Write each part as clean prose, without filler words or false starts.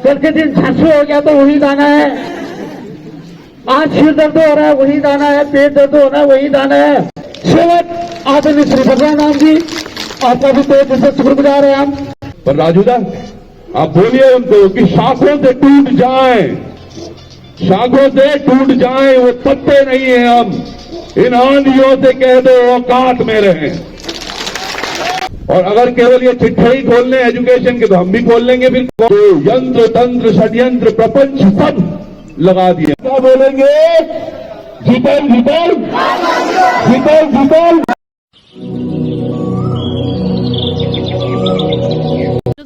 कल के दिन झांसू हो गया तो वही दाना है, आज सिर दर्द हो रहा है वही दाना है, पेट दर्द हो रहा है वही दाना है। सेवक आदरणीय श्री भगवान राम जी, आपका भी तो जैसे शुक्रगुजार है हम। पर राजूदा आप बोलिए उनको कि शाखों से टूट जाएं, शाखों से टूट जाएं, वो पत्ते नहीं है हम। इन आंधियों से कह दो औकात में रहें। और अगर केवल ये चिट्ठे ही खोलने एजुकेशन के तो हम भी खोल लेंगे। फिर तो यंत्र तंत्र षड्यंत्र प्रपंच सब लगा दिए। क्या बोलेंगे? जीतल जीतल जीतल जीतल।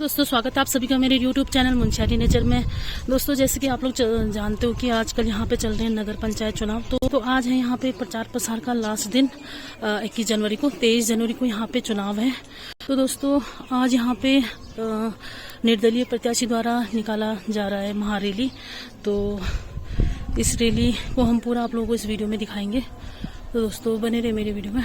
दोस्तों स्वागत है आप सभी का मेरे YouTube चैनल मुंशियारी नेचर में। दोस्तों जैसे कि आप लोग जानते हो कि आजकल यहाँ पे चल रहे हैं नगर पंचायत चुनाव, तो आज है यहाँ पे प्रचार प्रसार का लास्ट दिन 21 जनवरी को। 23 जनवरी को यहाँ पे चुनाव है। तो दोस्तों आज यहाँ पे निर्दलीय प्रत्याशी द्वारा निकाला जा रहा है महारैली। तो इस रैली को हम पूरा आप लोगों को इस वीडियो में दिखाएंगे। तो दोस्तों बने रहे मेरे वीडियो में।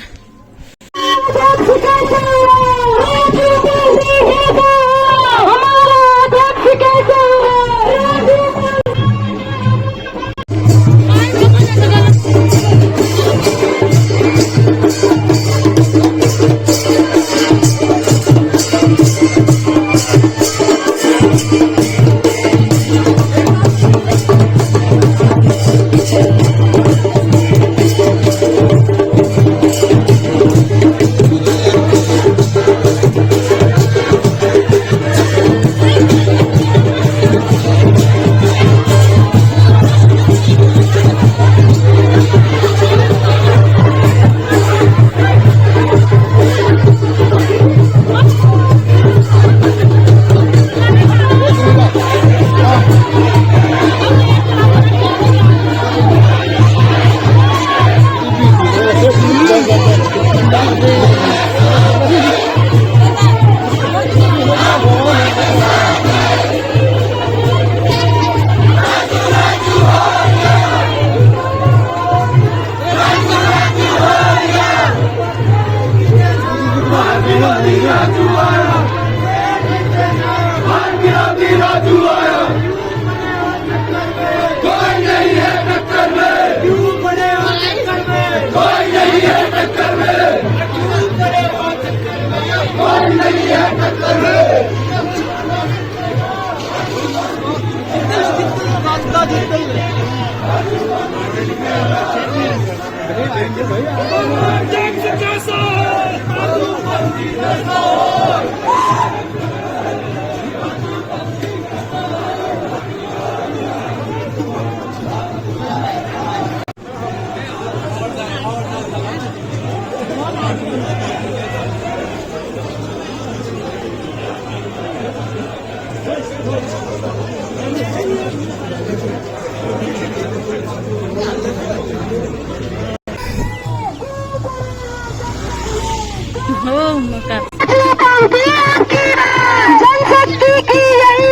जनशक्ति की यही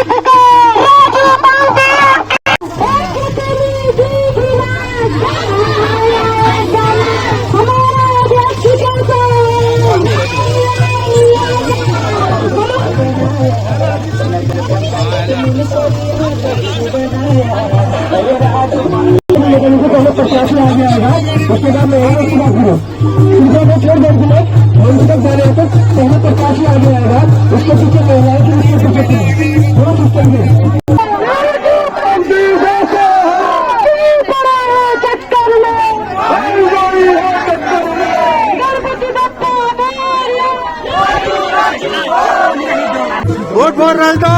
प्रशासन आ गया उसके बाद में छोड़ देंगे तक जा रहे हैं। पहले प्रकाश आ जाएगा, उसके पीछे महिलाएं के लिए दोनों सिस्टम में वोट बोल रहे तो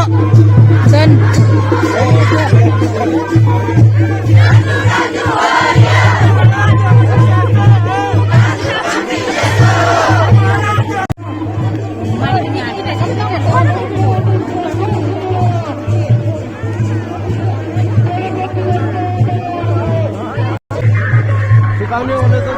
सिखाने वाले तो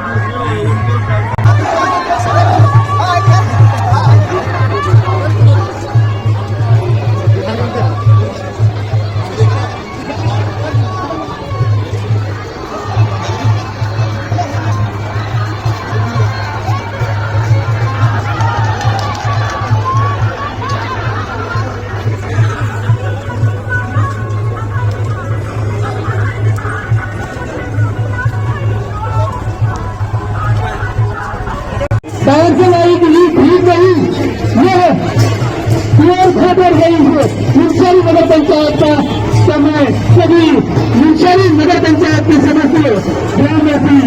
मुंशियारी नगर पंचायत का समय सभी मुंशियारी नगर पंचायत के सदस्य ग्रामवासी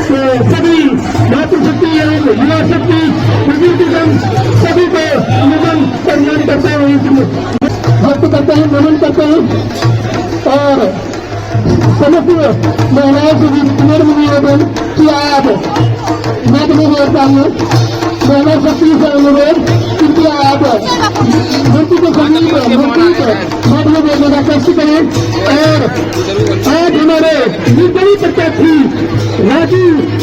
तो सभी मातृशक्ति एवं युवा शक्ति बुजुर्गजन सभी को नमन सम्मान करते हैं, व्यक्त करते हैं, नमन करते हैं और समस्त महिलाओं से भी पुनर्म निवेदन कि आप माध्यमिक व्यवस्था में महिला शक्ति से अनुरोध क्योंकि आप मूर्ति के समीप माध्यमिक व्यवस्था का कष्ट करें और आज हमारे निर्दलीय प्रत्याशी राजू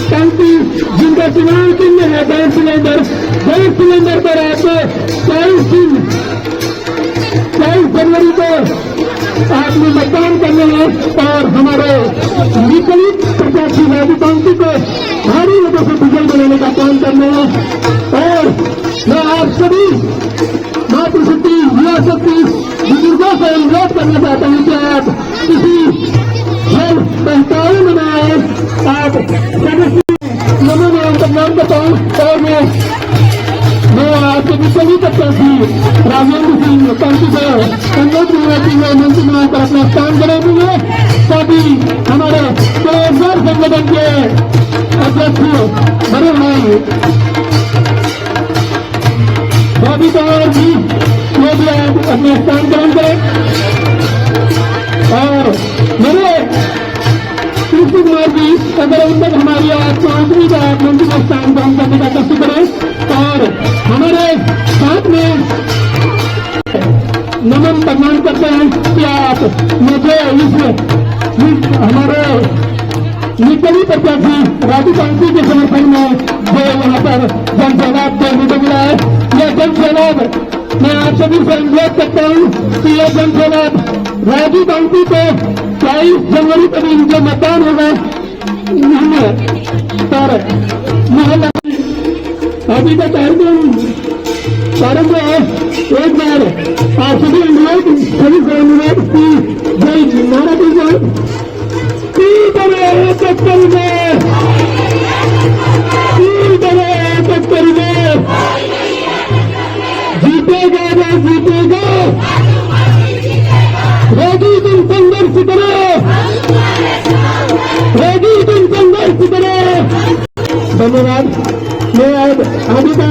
कांति जिनका चुनाव चिन्ह है गैस सिलेंडर पर आपको 22 जनवरी को आपने मतदान करने हैं और हमारे निर्दलीय प्रत्याशी राजू कांति को भारी लोगों से विजय बनाने का काम करने हैं और मैं आप सभी मातृशक्ति युवा शक्ति बुजुर्गों से अनुरोध करना चाहता हूं कि आप किसी जल बहकावे में न आए, आप सदस्य नमन एवं सम्मान करता हूं और मैं आपके विपरीत प्रत्याशी राजेंद्र सिंह कांति से अनुरोध निवासी में मंच में आकर अपना स्थान बनाएंगे। साथ ही हमारे बेरोजगार संगठन के अध्यक्ष बड़े भाई बॉबी पवार जी वो भी अपने स्थान ग्रहण करें और मेरे कृष्ण कुमार जी अगर उन तक हमारी आपको आखिरी का मंच में स्थान ग्रहण करने का कष्ट करें और हमारे साथ में नमन सम्मान करते हैं कि आप मुझे हमारे निर्दलीय प्रत्याशी राजू कांति के समर्थन में जो यहाँ पर जनसैलाब देखने को मिला है, यह जनसैलाब मैं आप सभी से अनुरोध करता हूँ कि यह जनसैलाब राजू कांति को 22 जनवरी को दिन जो मतदान होगा पर मोहल्ला अभी का कार्यक्रम प्रारंभ है। एक बार आप सभी अनुरोध की जय नारा दीजिए टक्कर में जीतेगा ना जीतेगा रेडी तुम संघर्ष करो, रेडी तुम संघर्ष करो। धन्यवाद। मैं आज आगे का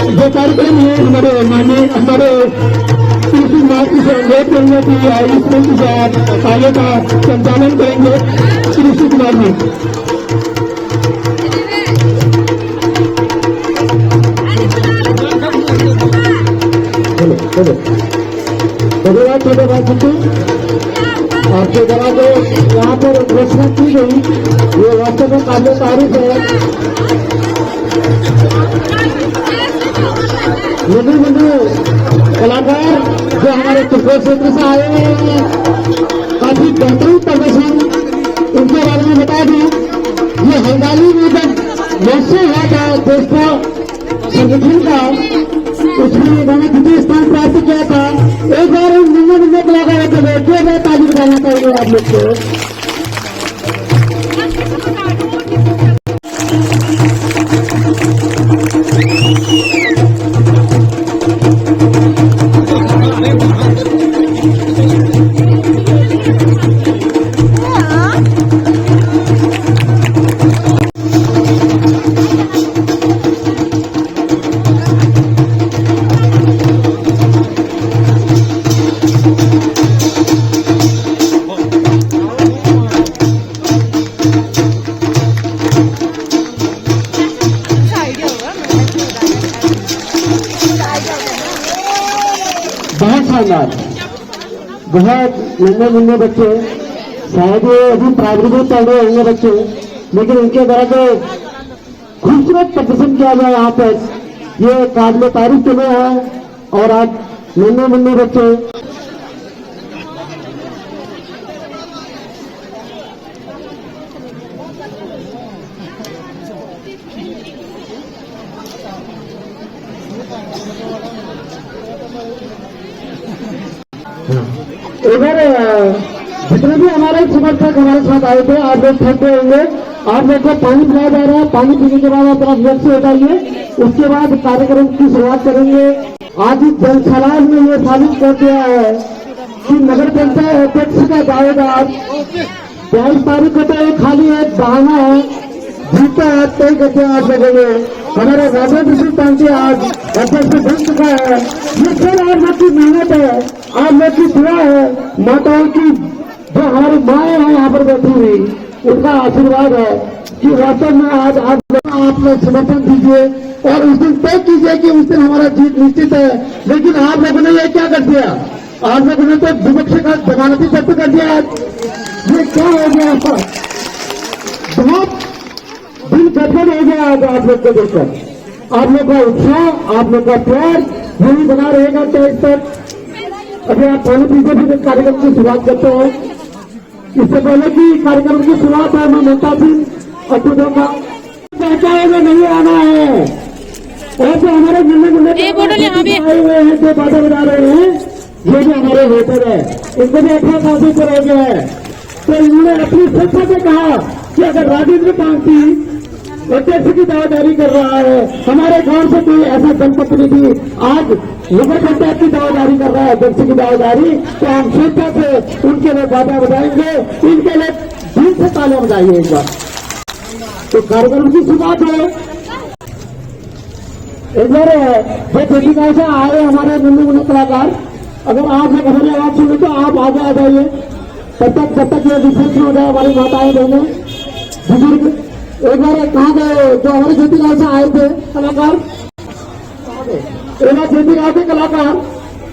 जो कार्यक्रम है हमारे कृषि मार्ग से अनुरोध करेंगे कि इस मंच से आप आगे का संचालन करेंगे। कृषि कुमार जी धन्यवाद। छोटे भाई सिंधु आपके द्वारा जो यहाँ पर घोषणा की गई ये वास्तव में काबिल तारीफ है। बंधु कलाकार जो हमारे त्रिपुरा क्षेत्र से आए हैं काफी बेहतरीन प्रदर्शन उनके बारे में बता दें। ये हंगाली में जब वैसे हुआ था दोस्तों संगठन का उसमें उन्होंने द्वितीय स्थान प्राप्त किया था। एक बार हम निम्न कलाकार के बैठे मैं ताली बजाना चाहूंगा आप लोग को। बहुत शानदार, बहुत नन्हे मुन्ने बच्चे, शायद ये अभी प्राइमरी में पढ़ रहे होंगे बच्चे, लेकिन उनके द्वारा जो खूबसूरत प्रदर्शन किया गया यहाँ पर ये काबिल तारीफ के लिए है। और आज नन्हे मुन्ने बच्चे इधर जितने भी हमारे समर्थक हमारे साथ आए थे आप लोग थक गए होंगे। आप लोग को पानी पिलाया जा रहा है। पानी पीने के बाद आप अपना व्यक्त से उठाइए। उसके बाद कार्यक्रम की शुरुआत करेंगे। आज इस जनसभा में ये साबित कर दिया है कि नगर पंचायत अध्यक्ष का दावेदार 22 तारीख को तो एक खाली एक बहाना है, जीता है तय करते हैं आप लोगों में। हमारा राजेंद्र सिंह पांडे आज अध्यक्ष बन चुका है। ये सब आप लोग की मेहनत है, आप लोग की दुआ है, माताओं की जो हमारी माएँ हैं यहाँ पर बैठी हुई, उनका आशीर्वाद है कि वास्तव में आज आप लोग समर्थन दीजिए और उस दिन तय कीजिए कि उस दिन हमारा जीत निश्चित है। लेकिन आप लोगों ने ये क्या कर दिया? आप लोगों ने तो विपक्ष का जमानती जब्त कर दिया। ये क्या हो गया? आपका बहुत दिल गड़बड़ हो गया आज आप लोग को देखकर। आप लोग का उत्साह, आप लोग का प्यार यही बना रहेगा तेज तक। अगर आप पानी पीछे भी कार्यक्रम की शुरुआत करते हैं। इससे पहले की कार्यक्रम की शुरुआत है मैं नेता सिंह अटूटों का पहचाए में नहीं आना है। और जो हमारे जिले में आए हुए हैं, जो बाधा बना रहे हैं, ये भी हमारे वोटर है। इनको भी 18 साल से ऊपर हो गया है। तो इन्होंने अपनी संस्था से कहा कि अगर राजेंद्र पांडे अध्यक्ष की दावेदारी कर रहा है, हमारे गांव से कोई ऐसा जनप्रतिनिधि आज नगर पंचायत की दावेदारी कर रहा है, अध्यक्ष की दावेदारी, तो हम संस्था से उनके लिए बाधा बजाएंगे। इनके लिए दिल से तालियां बजाइए एक बार। तो कार्यक्रम की शुरुआत है। एक बार जो बेटिका से आए हमारे नन्हे मुन्ने कलाकार, अगर आप लोग हमारी आवाज सुने तो आप आगे आ जाइए। जब तक ये विसर्जन हो जाए हमारी माताएं बहने बुजुर्ग। एक बार कहाँ गए जो हमारे ज्योति गांव से आए थे कलाकार, एक बार ज्योति गांव के कलाकार,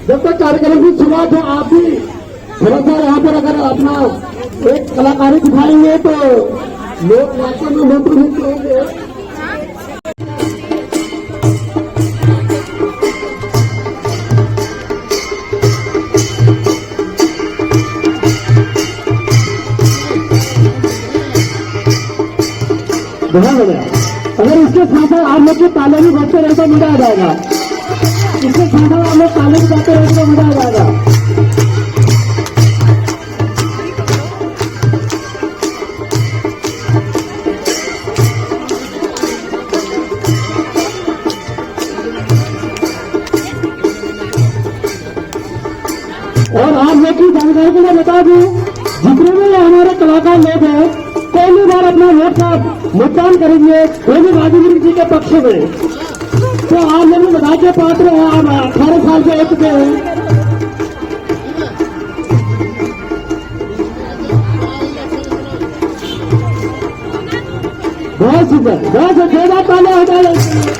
जब तक कार्यक्रम की शुरुआत हो आप भी थोड़ा सा यहाँ पर अगर अपना एक कलाकारी दिखाएंगे तो लोग वास्तव में मोटिवेट होंगे। बहुत बढ़िया। अगर इसके साथ आप लोग के ताले भी बजते रहे तो मजा आ जाएगा। इसके साथ आप लोग ताले भी जाते रहे तो मजा आ जाएगा। और आप लोग की जानकारी के लिए बता दूं, जितने भी हमारे कलाकार लोग हैं, पहली बार अपना वोट का मतदान करेंगे कोई राजेंद्र जी के पक्ष में, तो आप लोग बधाई के पात्र हैं। आप 18 साल के हो चुके हैं। बहुत सुंदर, बहुत जोरदार तालियां हो जाए।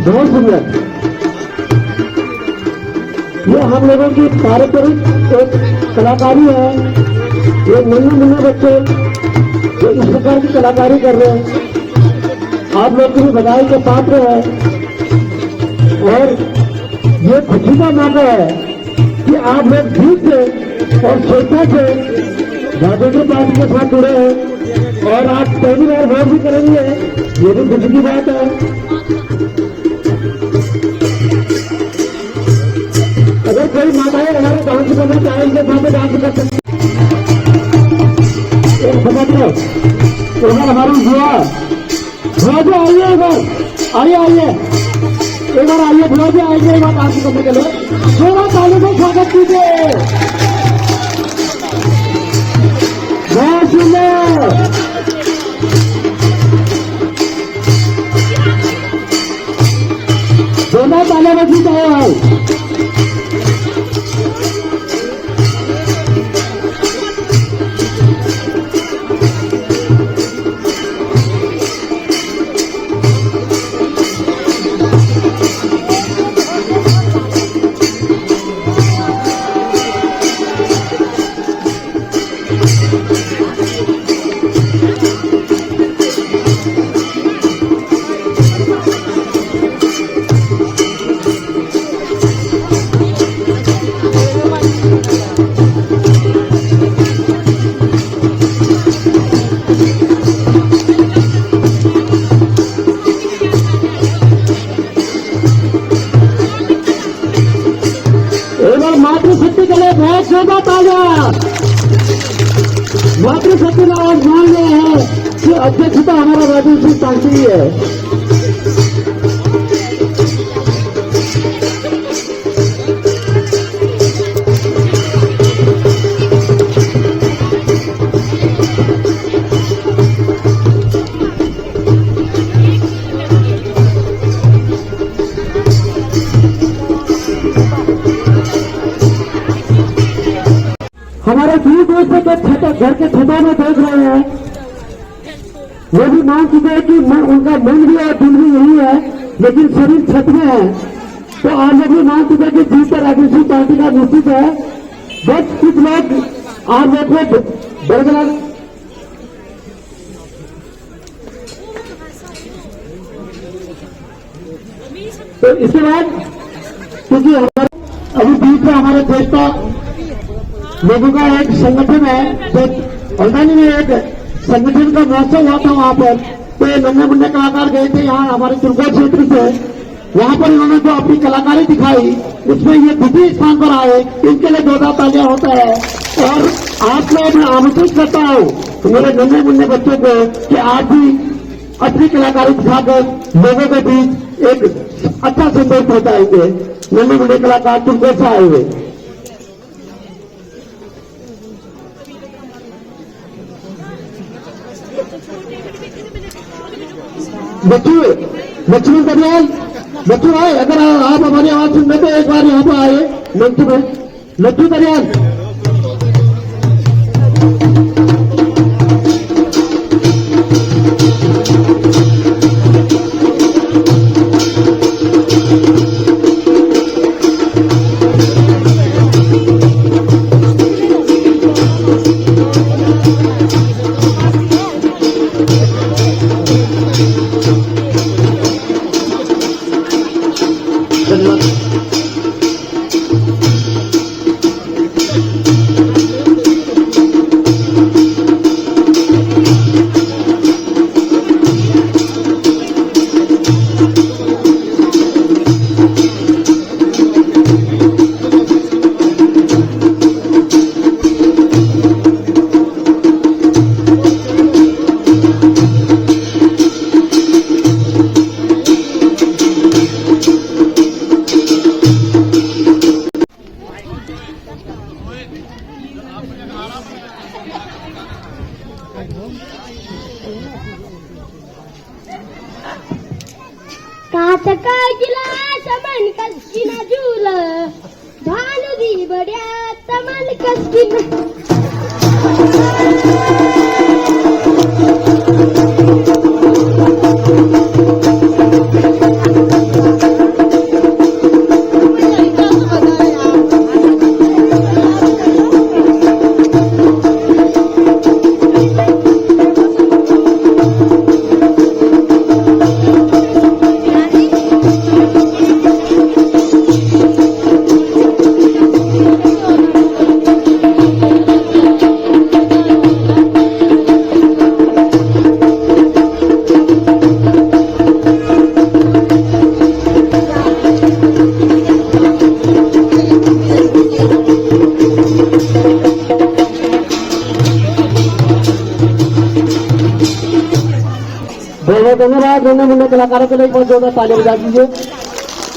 बहुत सुंदर। ये हम लोगों की पारंपरिक एक कलाकारी है। ये नन्हे मुन्ने बच्चे जो इस प्रकार की कलाकारी कर रहे हैं, आप लोग की भी बधाई के पात्र है। और ये खुशी का मौका है कि आप लोग ठीक से और श्रद्धा से राजेंद्र पार्टी के साथ जुड़े हैं और आप पहली बार वोट भी करेंगे, ये भी खुशी की बात है। अगर कोई माताएं डांस करना चाहेंगे वहां पे डांस कर सकते हैं। समझ लो इधर हमारी भुआ जी आइए, इधर आइए एक बार आइए, भुआ जी आएंगे एक बार डांस करने के लिए। थोड़ा ताली से स्वागत कीजिए। बहुत सुंदर। दोनों ताले बजी जाए। मातृशक्ति के लिए बहुत जोरदार तालियां। मातृशक्ति ने आज मान लिया है कि अध्यक्षता हमारा राजीव सिंह पांचवी है। हमारे दूर दूर से घर के छतों में देख रहे हैं, वो भी मान चुके हैं कि उनका मन भी और दिल भी यही है, लेकिन शरीर छत में है। तो आप लोग भी मान चुके हैं कि जीत पर राजनीतिक पार्टी का निश्चित है। बस कुछ लोग आप लोग को बरकरार तो इसके बाद क्योंकि अभी बीच में हमारे देश का लोगों का एक संगठन है, जो हल्द्वानी में एक संगठन का महोत्सव हुआ था। वहां पर तो नन्हे मुन्ने कलाकार गए थे यहाँ हमारे दुर्गा क्षेत्र से। वहां पर इन्होंने जो अपनी कलाकारी दिखाई, उसमें ये द्वितीय स्थान पर आए, इनके लिए जोरदार तालियां होता है। और आप लोग मैं आमंत्रित करता हूँ मेरे नन्हे मुन्ने बच्चों को कि आप भी अपनी कलाकारी दिखाकर लोगों के बीच एक अच्छा संदेश पहुंचाएंगे। नन्हे मुन्ने कलाकार तुमको से आए हुए लक्ष्मण दरियाल बच्चों आए, अगर आप हमारी आवाज सुन रहे तो एक बार यहाँ पर आए मंच में। लक्ष्मण दरियाल काचका गिलास मन कस्किन झूल भानु दी बड्यात मन कस्किन कलाकारों के लिए बहुत जोरदार ताली बजा दीजिए।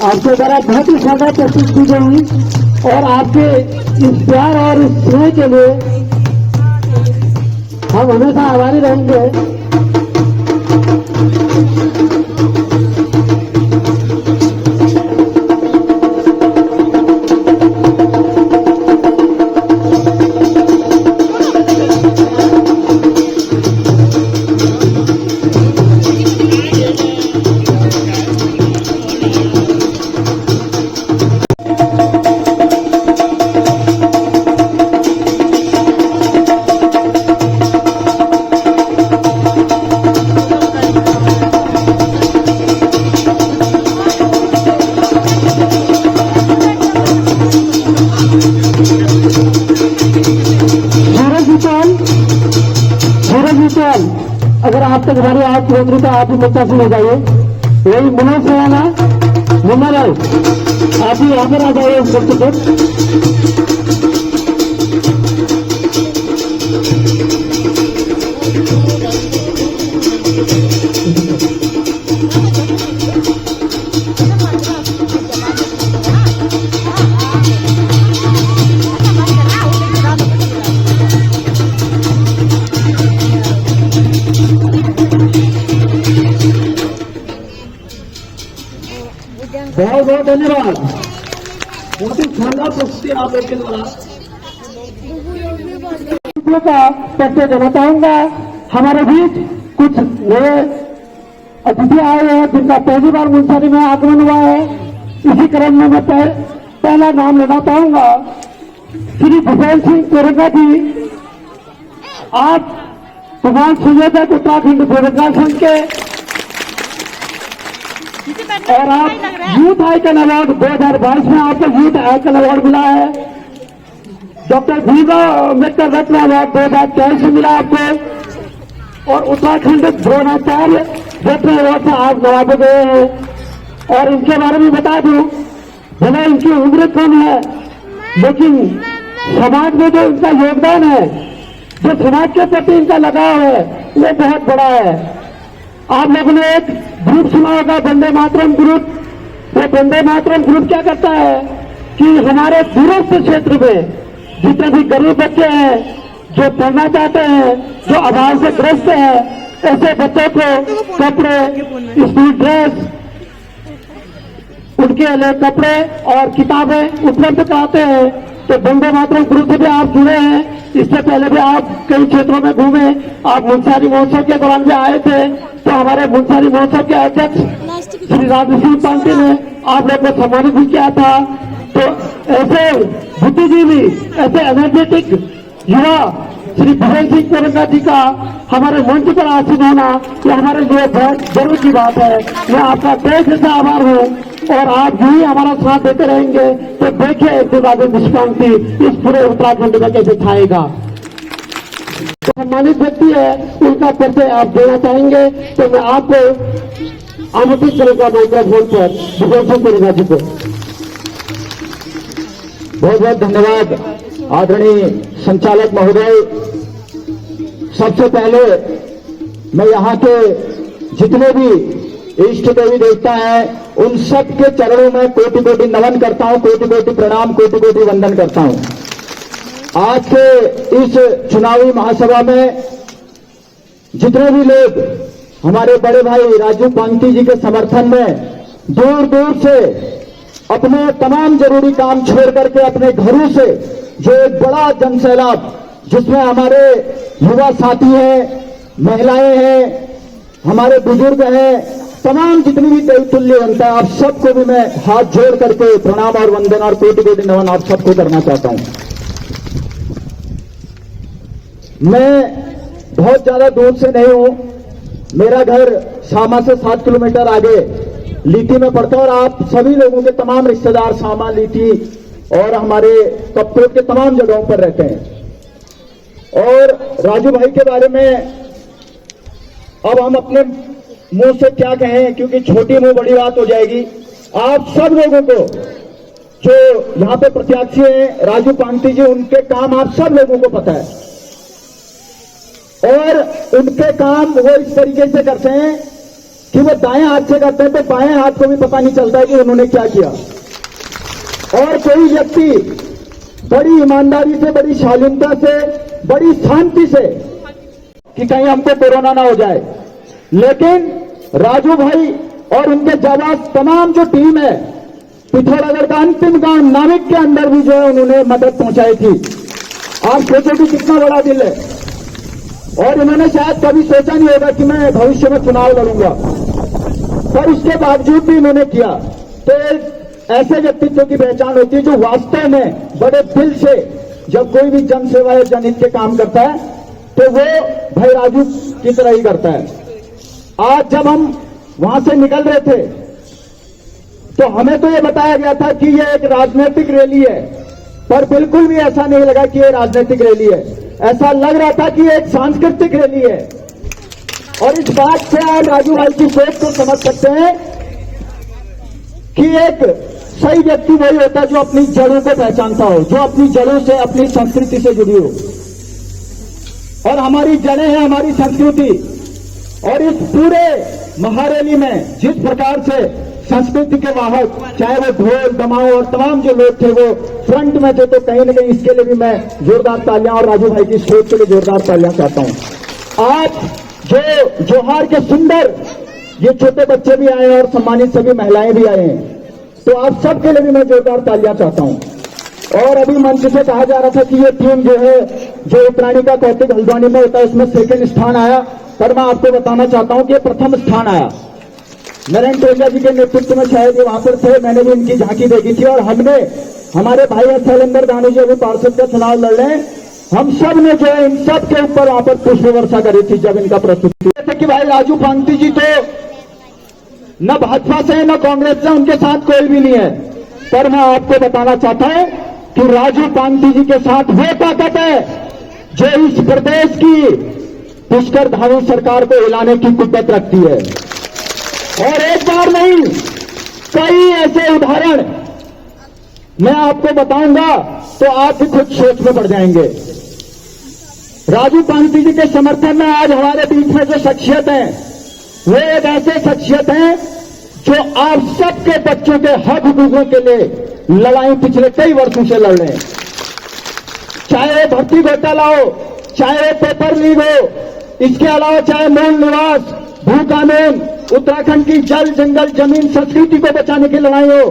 आपके द्वारा बहुत ही शानदार प्रस्तुत की गई और आपके इस प्यार और इस स्नेह के लिए हम हमेशा आभारी रहेंगे। अगर आप तक हमारी आवाज पहुंच रही तो आप ही बच्चा से ले जाइए। यही मनोज सराना मुन्ना लाल, आप ही यहाँ पर आ जाइए इस बच्चे को। बहुत बहुत धन्यवाद। बहुत ही शानदार प्रस्तुति आप लोग के द्वारा का परिचय देना चाहूंगा। हमारे बीच कुछ नए अतिथि आए हैं जिनका पहली बार मुंसारी में आगमन हुआ है। इसी क्रम में मैं पहला नाम लेना चाहूंगा श्री भूपेन सिंह कोरंगा जी। आप प्रधान संयोजक उत्तराखंड गोरखा संघ के और आप यूथ आइकन अवार्ड 2022 में आपको यूथ आइकन अवार्ड मिला है। डॉक्टर भीमराव अम्बेडकर रत्न अवार्ड 2023 में मिला आपको और उत्तराखंड द्रोणाचार्य रत्न अवार्ड से आप नवाजे गए हैं। और इनके बारे में बता दूं, भले इनकी उम्र कम है लेकिन समाज में जो इनका योगदान है, जो समाज के प्रति इनका लगाव है, वो बहुत बड़ा है। आप लोगों ने एक ग्रुप सुना होगा, वंदे मातरम ग्रुप। वो वंदे मातरम ग्रुप क्या करता है कि हमारे दूरस्थ क्षेत्र में जितने भी गरीब बच्चे हैं, जो पढ़ना चाहते हैं, जो अभाव से ग्रस्त हैं, ऐसे बच्चों को कपड़े, स्कूल ड्रेस, उनके लिए कपड़े और किताबें उपलब्ध कराते हैं। तो वंदे मातरम ग्रुप से भी आप जुड़े हैं। इससे पहले भी आप कई क्षेत्रों में घूमे। आप मुंसारी महोत्सव के दौरान भी आए थे, तो हमारे मुंसारी महोत्सव के अध्यक्ष श्री राजू सिंह पांडे ने आप लोग को सम्मानित भी किया था। तो ऐसे बुद्धिजीवी, ऐसे एनर्जेटिक युवा श्री भूपेन सिंह कोरंगा जी का हमारे मंच पर आसीन होना, ये हमारे लिए बहुत गर्व की बात है। मैं आपका तहे दिल से आभार हूँ और आप यही हमारा साथ देते रहेंगे तो देखिए एक दिन आगे निष्कांति इस पूरे उत्तराखंड में कैसे छाएगा। जो सम्मानित व्यक्ति है उनका परिचय आप देना चाहेंगे तो मैं आपको आमंत्रित करूंगा माइक्रोफोन पर भूपेन सिंह कोरंगा जी को। बहुत बहुत धन्यवाद आदरणीय संचालक महोदय। सबसे पहले मैं यहाँ के जितने भी इष्ट देवी देवता हैं उन सब के चरणों में कोटि कोटि नमन करता हूँ, कोटि कोटि प्रणाम, कोटि कोटि वंदन करता हूँ। आज के इस चुनावी महासभा में जितने भी लोग हमारे बड़े भाई राजू पांगती जी के समर्थन में दूर दूर से अपने तमाम जरूरी काम छोड़ करके अपने घरों से जो एक बड़ा जनसैलाब जिसमें हमारे युवा साथी हैं, महिलाएं हैं, हमारे बुजुर्ग हैं, तमाम जितनी भी देवतुल्य जनता है, आप सबको भी मैं हाथ जोड़ करके प्रणाम और वंदन और कोटि कोटि नमन आप सबको करना चाहता हूं। मैं बहुत ज्यादा दूर से नहीं हूं, मेरा घर शामा से 7 किलोमीटर आगे लीती में पड़ता है और आप सभी लोगों के तमाम रिश्तेदार शामा, लीती और हमारे कपकोट के तमाम जगहों पर रहते हैं। और राजू भाई के बारे में अब हम अपने मुंह से क्या कहें, क्योंकि छोटी मुंह बड़ी बात हो जाएगी। आप सब लोगों को जो यहाँ पे प्रत्याशी हैं राजू पांगती जी, उनके काम आप सब लोगों को पता है और उनके काम वो इस तरीके से करते हैं कि वो दाएं हाथ से करते हैं तो बाएं हाथ को भी पता नहीं चलता है कि उन्होंने क्या किया। और कोई व्यक्ति बड़ी ईमानदारी से, बड़ी शालीनता से, बड़ी शांति से कि कहीं हमको कोरोना ना हो जाए, लेकिन राजू भाई और उनके जाबाज तमाम जो टीम है, पिथौरागढ़ का अंतिम गांव नाविक के अंदर भी जो है उन्होंने मदद पहुंचाई थी। आप सोचो कि कितना बड़ा दिल है। और इन्होंने शायद कभी सोचा नहीं होगा कि मैं भविष्य में चुनाव लड़ूंगा, पर उसके बावजूद भी इन्होंने किया। तो ऐसे व्यक्तित्व की पहचान होती है जो वास्तव में बड़े दिल से जब कोई भी जन सेवा या जनहित के काम करता है तो वो भाई राजू की तरह ही करता है। आज जब हम वहां से निकल रहे थे तो हमें तो ये बताया गया था कि ये एक राजनीतिक रैली है, पर बिल्कुल भी ऐसा नहीं लगा कि ये राजनीतिक रैली है। ऐसा लग रहा था कि ये एक सांस्कृतिक रैली है। और इस बात से आप राजू भाई की सोच को समझ सकते हैं कि एक सही व्यक्ति वही होता है जो अपनी जड़ों को पहचानता हो, जो अपनी जड़ों से, अपनी संस्कृति से जुड़ी हो। और हमारी जड़ें हैं हमारी संस्कृति। और इस पूरे महारैली में जिस प्रकार से संस्कृति के वाहक, चाहे वो ढोल दमाओ और तमाम जो लोग थे वो फ्रंट में थे, तो कहीं ना कहीं इसके लिए भी मैं जोरदार तालियां और राजू भाई की सोच के लिए जोरदार तालियां चाहता हूं। आज जो जोहार के सुंदर ये छोटे बच्चे भी आए हैं और सम्मानित सभी महिलाएं भी आए हैं, तो आप सबके लिए भी मैं जोरदार तालियां चाहता हूं। और अभी मंच से कहा जा रहा था कि ये टीम जो है, जो उत्तरायणी का कौतिक हल्द्वानी में होता है, उसमें सेकंड स्थान आया, पर मैं आपको बताना चाहता हूं कि प्रथम स्थान आया। नरेंद्र टोलिया जी के नेतृत्व में शायद ये वहां पर थे, मैंने भी इनकी झांकी देखी थी। और हमने, हमारे भाई शैलेंद्र दानी जी अभी पार्षद का चुनाव लड़ रहे हैं, हम सब ने जो है इन सब के ऊपर वहां पर पुष्प वर्षा करी थी जब इनका प्रस्तुति। जैसे कि भाई राजू पांगती जी तो न भाजपा से न कांग्रेस से, उनके साथ कोई भी नहीं है, पर मैं आपको बताना चाहता हूं कि राजू पांगती जी के साथ वो ताकत है जो इस प्रदेश की पुष्कर धामी सरकार को हिलाने की कुव्वत रखती है। और एक बार नहीं, कई ऐसे उदाहरण मैं आपको बताऊंगा तो आप भी खुद सोच में पड़ जाएंगे। राजू पांगती जी के समर्थन में आज हमारे बीच में जो शख्सियत है वो एक ऐसे शख्सियत हैं जो आप सबके बच्चों के हक हुकूकों के लिए लड़ाई पिछले कई वर्षों से लड़ रहे हैं। चाहे वो भर्ती घोटाला हो, चाहे वो पेपर लीक हो, इसके अलावा चाहे मूल निवास, भू कानून, उत्तराखंड की जल जंगल जमीन संस्कृति को बचाने की लड़ाई हो,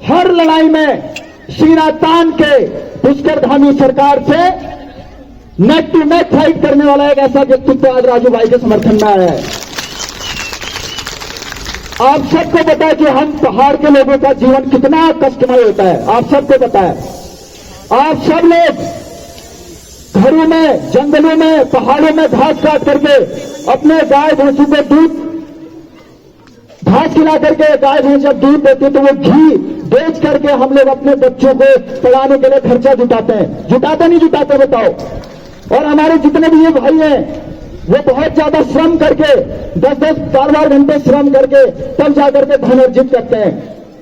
हर लड़ाई में सीना तान के पुष्कर धामी सरकार से नेक टू नेक फाइट करने वाला एक ऐसा व्यक्तित्व आज राजू भाई के समर्थन में आया है। आप सबको पता है कि हम पहाड़ के लोगों का जीवन कितना कष्टमय होता है, आप सबको पता है। आप सब लोग घरों में, जंगलों में, पहाड़ों में घास काट करके अपने गाय भैंसों को दूध, घास खिला करके गाय भैंस जब दूध देती तो वो घी बेच करके हम लोग अपने बच्चों को पढ़ाने के लिए खर्चा जुटाते हैं। जुटाते नहीं जुटाते बताओ? और हमारे जितने भी ये भाई हैं वो बहुत ज्यादा श्रम करके 10-10, 12 घंटे श्रम करके तब जाकर के धन अर्जित करते हैं।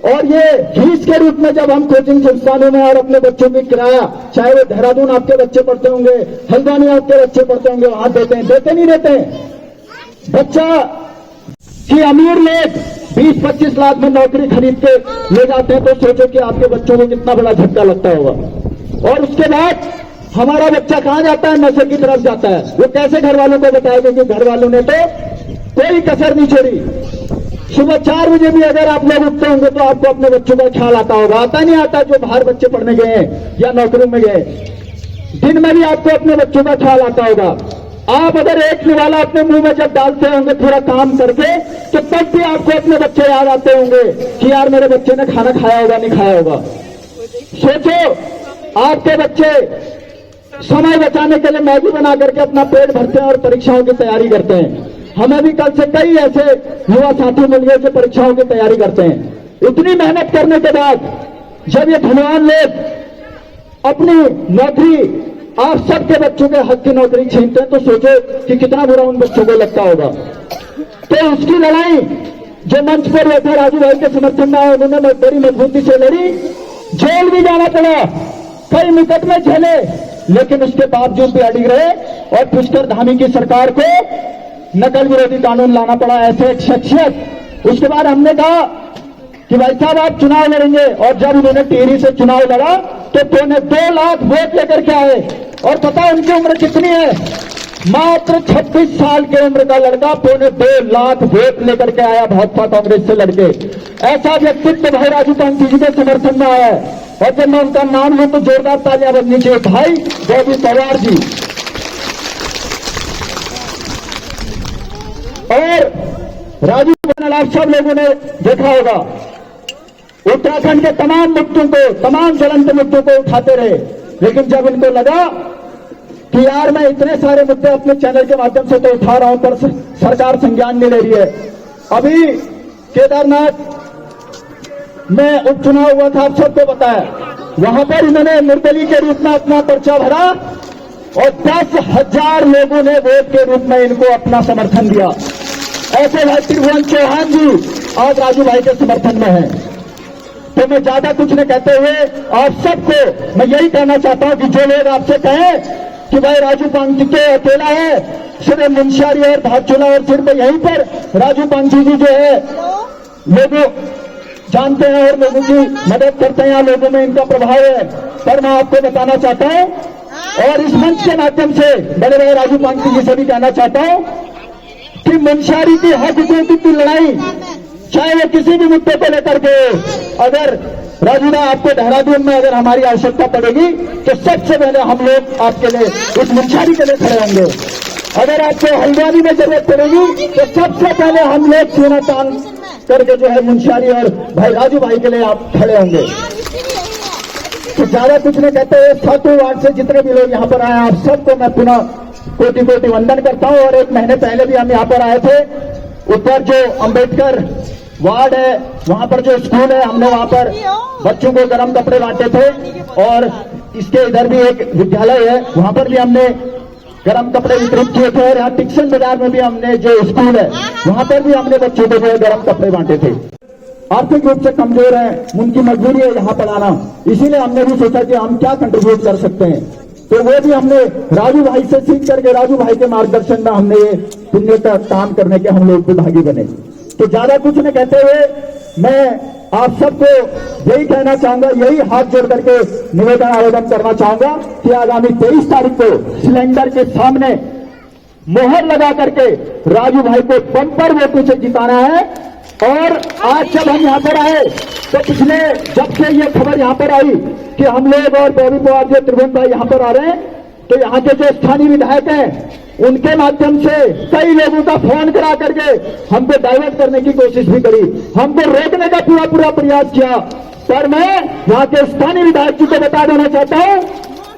और ये फीस के रूप में जब हम कोचिंग संस्थानों में और अपने बच्चों की किराया, चाहे वो देहरादून आपके बच्चे पढ़ते होंगे, हल्द्वानी आपके बच्चे पढ़ते होंगे, वहां देते हैं, देते नहीं देते हैं। बच्चा कि अमीर लोग 20-25 लाख में नौकरी खरीद के ले जाते हैं, तो सोचो कि आपके बच्चों को कितना बड़ा झटका लगता होगा। और उसके बाद हमारा बच्चा कहां जाता है? नशे की तरफ जाता है। वो कैसे घर वालों को बताएगा? क्योंकि घर वालों ने तो कोई कसर नहीं छोड़ी। सुबह 4 बजे भी अगर आप लोग उठते होंगे तो आपको अपने बच्चों का ख्याल आता होगा। आता नहीं आता? जो बाहर बच्चे पढ़ने गए हैं या नौकरी में गए, दिन में भी आपको अपने बच्चों का ख्याल आता होगा। आप अगर एक निवाला अपने मुंह में जब डालते होंगे पूरा काम करके, तो तब भी आपको अपने बच्चे याद आते होंगे कि यार मेरे बच्चे ने खाना खाया होगा, नहीं खाया होगा। सोचो, आपके बच्चे समय बचाने के लिए मैगी बना करके अपना पेट भरते हैं और परीक्षाओं की तैयारी करते हैं। हमें भी कल से कई ऐसे युवा साथी मिल गए जो परीक्षाओं की तैयारी करते हैं। इतनी मेहनत करने के बाद जब ये धनवान लोग अपनी नौकरी, आप सबके बच्चों के हक की नौकरी छीनते हैं, तो सोचो कि कितना बुरा उन बच्चों को लगता होगा। तो उसकी लड़ाई जो मंच पर बैठे राजू भाई के समर्थन में आए, उन्होंने बड़ी मजबूती से लड़ी। जेल भी जाना पड़ा, कई मुकदमे झेले, लेकिन उसके बावजूद भी अड़िग रहे और पुष्कर धामी की सरकार को नकल विरोधी कानून लाना पड़ा, ऐसे एक शख्सियत। उसके बाद हमने कहा कि भाई साहब आप चुनाव लड़ेंगे, और जब उन्होंने टिहरी से चुनाव लड़ा तो 2 लाख वोट लेकर के आए। और पता है उनकी उम्र कितनी है? मात्र 26 साल की उम्र का लड़का 2.25 लाख वोट लेकर के आया भाजपा कांग्रेस से लड़के। ऐसा व्यक्तित्व भाई राजू कांती जी के समर्थन में आया है। और जब मैं उनका नाम लूं तो जोरदार तालियां बजनी चाहिए। भाई बॉबी पवार जी। और राजू बनल आप सब लोगों ने देखा होगा, उत्तराखंड के तमाम मुद्दों को, तमाम ज्वलंत मुद्दों को उठाते रहे। लेकिन जब इनको लगा कि यार मैं इतने सारे मुद्दे अपने चैनल के माध्यम से तो उठा रहा हूं, पर सरकार संज्ञान नहीं ले रही है। अभी केदारनाथ में उपचुनाव हुआ था, आप सबको पता है। वहां पर इन्होंने निर्दलीय के रूप में अपना पर्चा भरा और 10,000 लोगों ने वोट के रूप में इनको अपना समर्थन दिया। ऐसे भाई त्रिभुवन चौहान जी आज राजू भाई के समर्थन में है। तो मैं ज्यादा कुछ नहीं कहते हुए आप सबको मैं यही कहना चाहता हूं कि जो लोग आपसे कहें कि भाई राजू कांती के अकेला है, सिर्फ मुंशियारी और धारचूला और सिर्फ यहीं पर राजू कांती जी जो है लोगों जानते हैं और लोगों की मदद करते हैं, लोगों में इनका प्रभाव है। पर मैं आपको बताना चाहता हूं और इस मंच के माध्यम से बड़े भाई राजू कांती जी से भी कहना चाहता हूं कि मुंशियारी की हक हुकूक की लड़ाई, चाहे वो किसी भी मुद्दे को लेकर के, अगर राजूदा आपको देहरादून में अगर हमारी आवश्यकता पड़ेगी तो सबसे पहले हम लोग आपके लिए उस मुंशियारी के लिए खड़े होंगे। अगर आपको हल्द्वानी में जरूरत पड़ेगी तो सबसे पहले हम लोग सोना तान करके जो है मुंशियारी और भाई राजू भाई के लिए आप खड़े होंगे। तो ज्यादा कुछ नहीं कहते हुए 7 वार्ड से जितने भी लोग यहाँ पर आए आप सबको मैं पुनः कोटि कोटि वंदन करता हूँ। और 1 महीने पहले भी हम यहाँ पर आए थे। ऊपर जो अंबेडकर वार्ड है वहां पर जो स्कूल है, हमने वहां पर बच्चों को गर्म कपड़े बांटे थे। और इसके इधर भी एक विद्यालय है, वहां पर भी हमने गर्म कपड़े वितरित किए थे। और यहाँ टिक्सन बाजार में भी हमने जो स्कूल है वहां पर भी हमने बच्चों को जो है गर्म कपड़े बांटे थे। आर्थिक रूप से कमजोर है, उनकी मजबूरी है यहाँ पर आना, इसीलिए हमने भी सोचा कि हम क्या कंट्रीब्यूट कर सकते हैं। तो वो भी हमने राजू भाई से सीख करके, राजू भाई के मार्गदर्शन में हमने ये पुण्य का काम करने के हम लोग भी भागी बने। तो ज्यादा कुछ न कहते हुए मैं आप सबको यही कहना चाहूंगा, यही हाथ जोड़ करके निवेदन आवेदन करना चाहूंगा कि आगामी 23 तारीख को सिलेंडर के सामने मोहर लगा करके राजू भाई को बम्पर वोटों से जिताना है। और आज जब हम यहाँ पर आए तो पिछले जब से ये खबर यहाँ पर आई कि हम लोग और बॉबी पवार जो त्रिभुवन भाई यहाँ पर आ रहे हैं, तो यहाँ के जो स्थानीय विधायक हैं उनके माध्यम से कई लोगों का फोन करा करके हमको डाइवर्ट करने की कोशिश भी करी, हमको रोकने का पूरा प्रयास किया। पर मैं यहाँ के स्थानीय विधायक जी को बता देना चाहता हूँ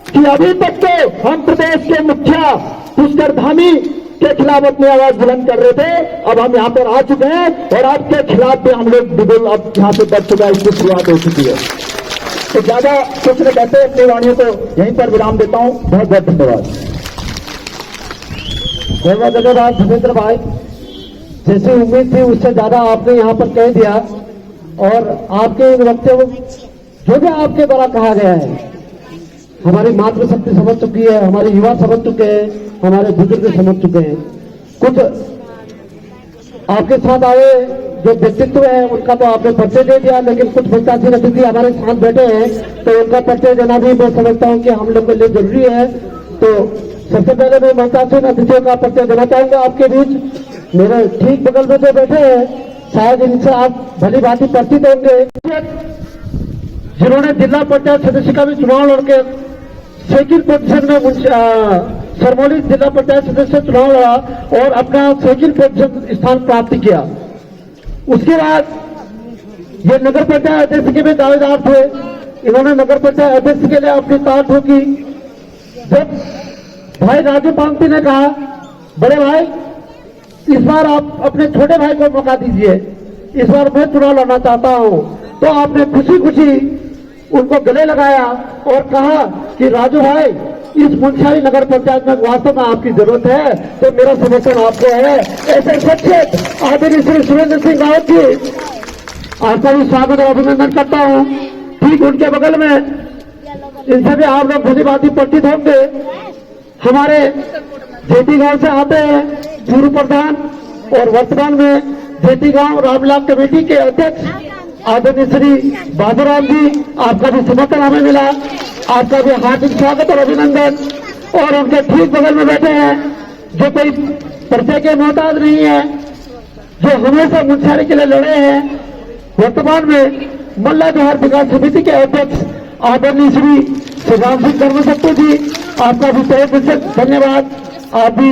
कि अभी तक तो हम प्रदेश के मुखिया पुष्कर धामी के खिलाफ अपनी आवाज बुलंद कर रहे थे, अब हम यहाँ पर आ चुके हैं और आपके खिलाफ भी हम लोग बिल्कुल अब यहाँ से बढ़ चुका है, इसकी शुरुआत हो चुकी है। तो ज्यादा कुछ न कहते अपनी वाणियों को यहीं पर विराम देता हूँ। बहुत बहुत धन्यवाद। बहुत धन्यवाद धर्मेंद्र भाई। जैसी उम्मीद थी उससे ज्यादा आपने यहाँ पर कह दिया। और आपके इन वक्तव्य जो भी आपके द्वारा कहा गया है, हमारी मातृशक्ति समझ चुकी है, हमारे युवा समझ चुके हैं, हमारे बुजुर्ग समझ चुके हैं। कुछ आपके साथ आए जो व्यक्तित्व है उनका तो आपने परिचय दे दिया, लेकिन कुछ प्रत्याशी अतिथि हमारे साथ बैठे हैं तो उनका परिचय देना भी मैं समझता हूँ कि हम लोग के लिए जरूरी है। तो सबसे पहले मैं महत्वपूर्ण अतिथियों का परिचय देना चाहूंगा आपके बीच। मेरे ठीक बगल में जो बैठे हैं शायद इनसे आप भली भांति परिचित होंगे, जिन्होंने जिला पंचायत सदस्य का भी चुनाव लड़के सेकंड पोजीशन में सरमौली जिला पंचायत सदस्य चुनाव लड़ा और अपना सेकंड पोजीशन स्थान प्राप्त किया। उसके बाद ये नगर पंचायत अध्यक्ष के भी दावेदार थे। इन्होंने नगर पंचायत अध्यक्ष के लिए अपनी ताल ठोकी। जब भाई राजू कांती ने कहा बड़े भाई इस बार आप अपने छोटे भाई को मौका दीजिए, इस बार मैं चुनाव लड़ना चाहता हूं, तो आपने खुशी खुशी उनको गले लगाया और कहा कि राजू भाई इस मुंशियारी नगर पंचायत में वास्तव में आपकी जरूरत है, तो मेरा समर्थन आपको है। ऐसे शख्सियत आदरणीय श्री सुरेंद्र सिंह रावत जी, आपका भी स्वागत और अभिनंदन करता हूं। ठीक उनके बगल में इनसे भी आप लोग भली भांति परिचित होंगे, हमारे जेटी गांव से आते हैं पूर्व प्रधान और वर्तमान में जेटी गांव रामलाल कमेटी के अध्यक्ष आदरणीय श्री बाबूराम जी, आपका भी समर्थन हमें मिला, आपका भी हार्दिक स्वागत और अभिनंदन। और उनके ठीक बगल में बैठे हैं जो कोई परिचय के मोहताज नहीं है, जो हमेशा मुंशियारी के लिए लड़े हैं, वर्तमान में मल्ला जोहार विकास समिति के अध्यक्ष आदरणीय श्री शिवराम सिंह कर्मशक्ति जी, आपका भी तहे दिल से धन्यवाद। आप भी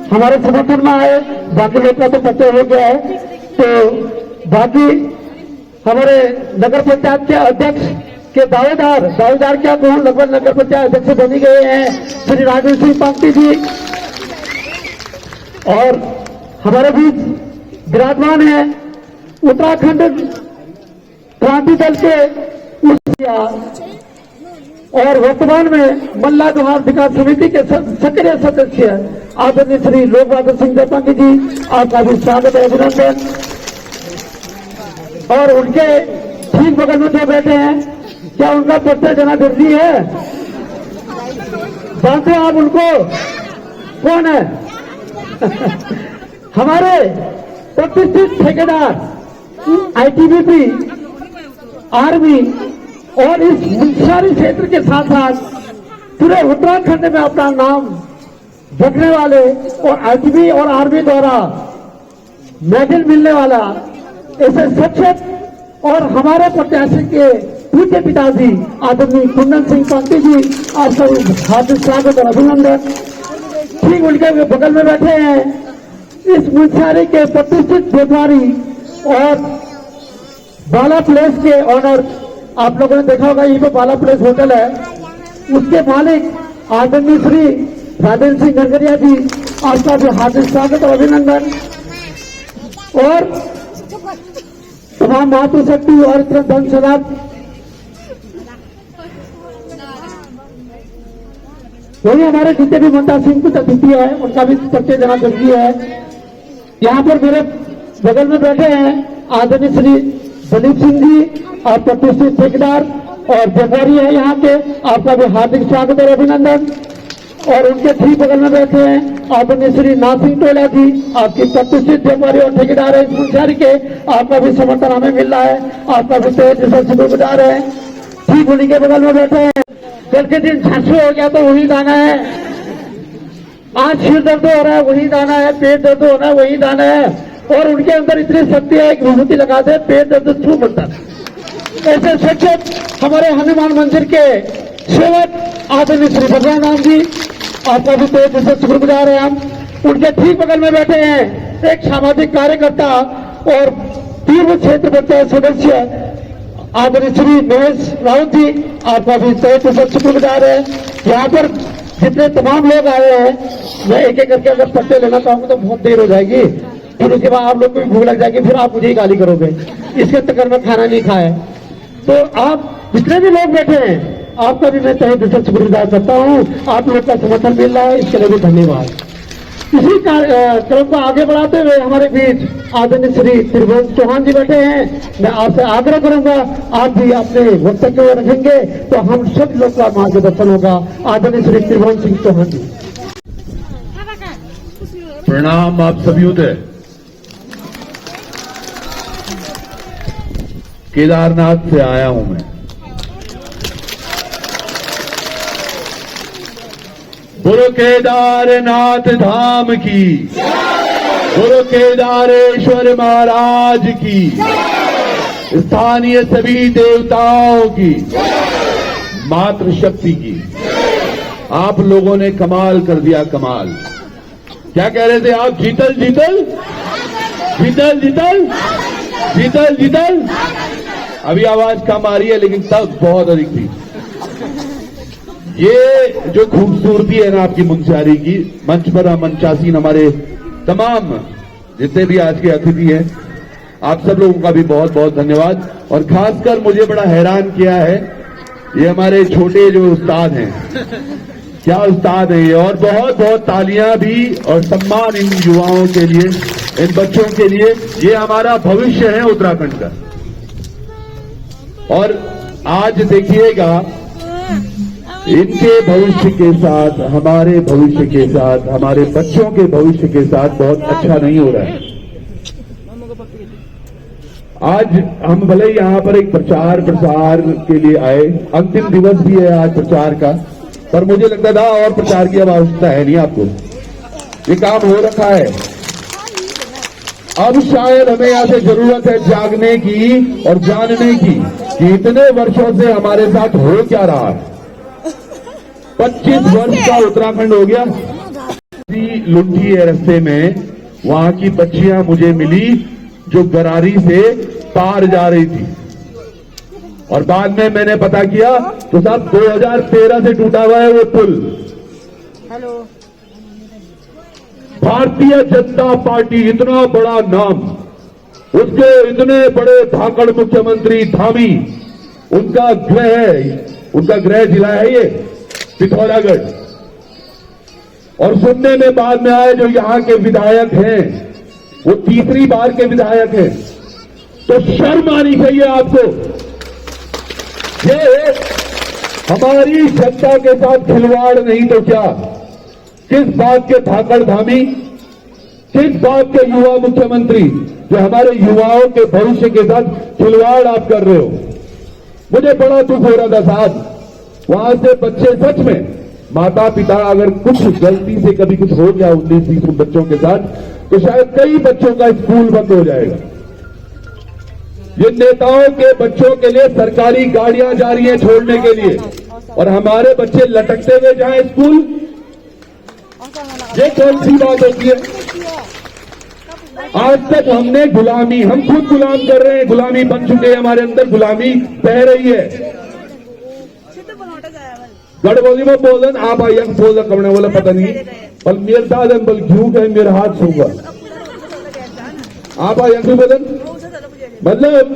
हमारे समर्थन में आए, बाकी लोग का तो पता हो गया है। तो बाकी हमारे नगर पंचायत के अध्यक्ष के दावेदार क्या कहूँ, लगभग नगर पंचायत अध्यक्ष बनी गए हैं श्री राजेश सिंह पांगटी जी, और हमारे बीच विराजमान है उत्तराखंड क्रांति दल के और वर्तमान में मल्ला जोहार विकास समिति के सक्रिय सदस्य आदरणीय श्री लोक बहादुर सिंह जपांगी जी, आपका भी स्वागत है, अभिनंदन। और उनके ठीक बगल में जो बैठे हैं, क्या उनका परिचय देना जरूरी है? जानते हैं आप उनको? कौन है? हमारे प्रतिष्ठित ठेकेदार आईटीबीपी, आर्मी और इस मुंशियारी क्षेत्र के साथ साथ पूरे उत्तराखंड में अपना नाम रखने वाले और आईटीबी और आर्मी द्वारा मेडल मिलने वाला ऐसे शिक्षक और हमारे प्रत्याशी के पूज्य पिताजी आदरणीय कुंदन सिंह पांगटी जी, आपका हार्दिक स्वागत और अभिनंदन। ठीक उनके बगल में बैठे हैं इस मुंशियारी के प्रतिष्ठित व्यापारी और बाला प्लेस के ऑनर, आप लोगों ने देखा होगा यहीं पे बाला प्लेस होटल है, उसके मालिक आदरणीय श्री राजेंद्र सिंह गंगरिया जी, आपका भी हार्दिक स्वागत और अभिनंदन। और तमाम मातृशक्ति और इतना धन सदाब वही हमारे जितने भी मंता सिंह कुछ अतिथि है, उनका भी परिचय देना जरूरी है। यहाँ पर मेरे बगल में बैठे हैं आदरणीय श्री दलीप सिंह जी, आप प्रतिष्ठित ठेकेदार और व्यापारी है यहाँ के, आपका भी हार्दिक स्वागत और अभिनंदन। और उनके ठीक बगल में बैठे हैं आदरणीय श्री नाथ सिंह टोला जी, आपकी प्रतिष्ठित व्यापारी और ठेकेदार है इस मुंशियारी के, आपका भी समर्थन हमें मिल रहा है, आपका भी शुक्रगुजार है। ठीक उन्हीं के बगल में बैठे हैं, कल के दिन झांसू हो गया तो वही दाना है, आज सिर दर्द हो रहा है वही दाना है, पेट दर्द हो रहा है वही दाना है, और उनके अंदर इतनी शक्ति है कि विभूति लगा दे पेट दर्द छू बनता है। ऐसे शिक्षक हमारे हनुमान मंदिर के सेवक आदरणीय श्री भगवान राम जी, आपका भी तहे दिल से शुक्रगुजार है हम। उनके ठीक बगल में बैठे हैं एक सामाजिक कार्यकर्ता और पूर्व क्षेत्र पंचायत सदस्य आदरणीय श्री महेश राउत जी, आपका भी तहे दिल से शुक्रगुजार है। यहाँ पर जितने तमाम लोग आए हैं, मैं एक एक करके अगर परिचय लेना चाहूंगा तो बहुत देर हो जाएगी, फिर उसके बाद आप लोग को भी भूख लग जाएगी, फिर आप मुझे ही गाली करोगे, इसके चक्कर में खाना नहीं खाए। तो आप जितने भी लोग बैठे हैं, आपका भी मैं तहे दिल से शुक्रगुजार करता हूँ, आप लोग का समर्थन मिल रहा है, इसके लिए भी धन्यवाद। इसी क्रम को आगे बढ़ाते हुए हमारे बीच आदरणीय श्री त्रिभुवन चौहान जी बैठे हैं। मैं आपसे आग्रह करूंगा आप भी अपने वक्तव्य रखेंगे तो हम सब लोग का मार्गदर्शन होगा। आदरणीय श्री त्रिभुवन सिंह चौहान जी। प्रणाम आप सभी उदय। केदारनाथ से आया हूं मैं। बोलो केदारनाथ धाम की, बोलो केदारेश्वर महाराज की, स्थानीय सभी देवताओं की, मातृशक्ति की। आप लोगों ने कमाल कर दिया, कमाल। क्या कह रहे थे आप? जीतल जीतल जीतल जीतल जीतल जीतल। अभी आवाज कम आ रही है लेकिन तब बहुत अधिक थी। ये जो खूबसूरती है ना आपकी मुंशियारी की, मंच पर मंचासीन हमारे तमाम जितने भी आज के अतिथि हैं, आप सब लोगों का भी बहुत बहुत धन्यवाद। और खासकर मुझे बड़ा हैरान किया है ये हमारे छोटे जो उस्ताद हैं, क्या उस्ताद है ये। और बहुत बहुत तालियां भी और सम्मान इन युवाओं के लिए, इन बच्चों के लिए। ये हमारा भविष्य है उत्तराखंड का। और आज देखिएगा इनके भविष्य के साथ, हमारे भविष्य के साथ, हमारे बच्चों के भविष्य के साथ बहुत अच्छा नहीं हो रहा है। आज हम भले ही यहां पर एक प्रचार प्रसार के लिए आए, अंतिम दिवस भी है आज प्रचार का, पर मुझे लगता था और प्रचार की अब आवश्यकता है नहीं आपको, ये काम हो रखा है। अब शायद हमें यहां से जरूरत है जागने की और जानने की कि इतने वर्षों से हमारे साथ हो क्या रहा है। 25 वर्ष का उत्तराखंड हो गया। लुंठी है रास्ते में, वहां की बच्चियां मुझे मिली जो गरारी से पार जा रही थी, और बाद में मैंने पता किया तो साहब 2013 से टूटा हुआ है वो पुल। भारतीय जनता पार्टी इतना बड़ा नाम, उसके इतने बड़े धाकड़ मुख्यमंत्री धामी, उनका गृह जिला है ये पिथौरागढ़, और सुनने में बाद में आए जो यहां के विधायक हैं वो तीसरी बार के विधायक हैं, तो शर्म आनी चाहिए आपको। ये हमारी जनता के साथ खिलवाड़ नहीं तो क्या? किस बात के धाकड़ धामी, किस बात के युवा मुख्यमंत्री जो हमारे युवाओं के भविष्य के साथ खिलवाड़ आप कर रहे हो? मुझे बड़ा दुख हो रहा था साहब, वहां से बच्चे सच में माता पिता अगर कुछ गलती से कभी कुछ हो गया 19-20 बच्चों के साथ तो शायद कई बच्चों का स्कूल बंद हो जाएगा। ये नेताओं के बच्चों के लिए सरकारी गाड़ियां जा रही हैं छोड़ने के लिए, और हमारे बच्चे लटकते हुए जाएं स्कूल, ये कौन सी बात होती है? आज तक हमने गुलामी, हम खुद गुलाम कर रहे हैं, गुलामी बन चुके हैं, हमारे अंदर गुलामी बह रही है। गढ़बोली में बोलन आप आइए बोल कमने बोला पता नहीं, बल मेरे दादन बल क्यों कहे मेरे हाथ सूंगा आप आइए बोलन, मतलब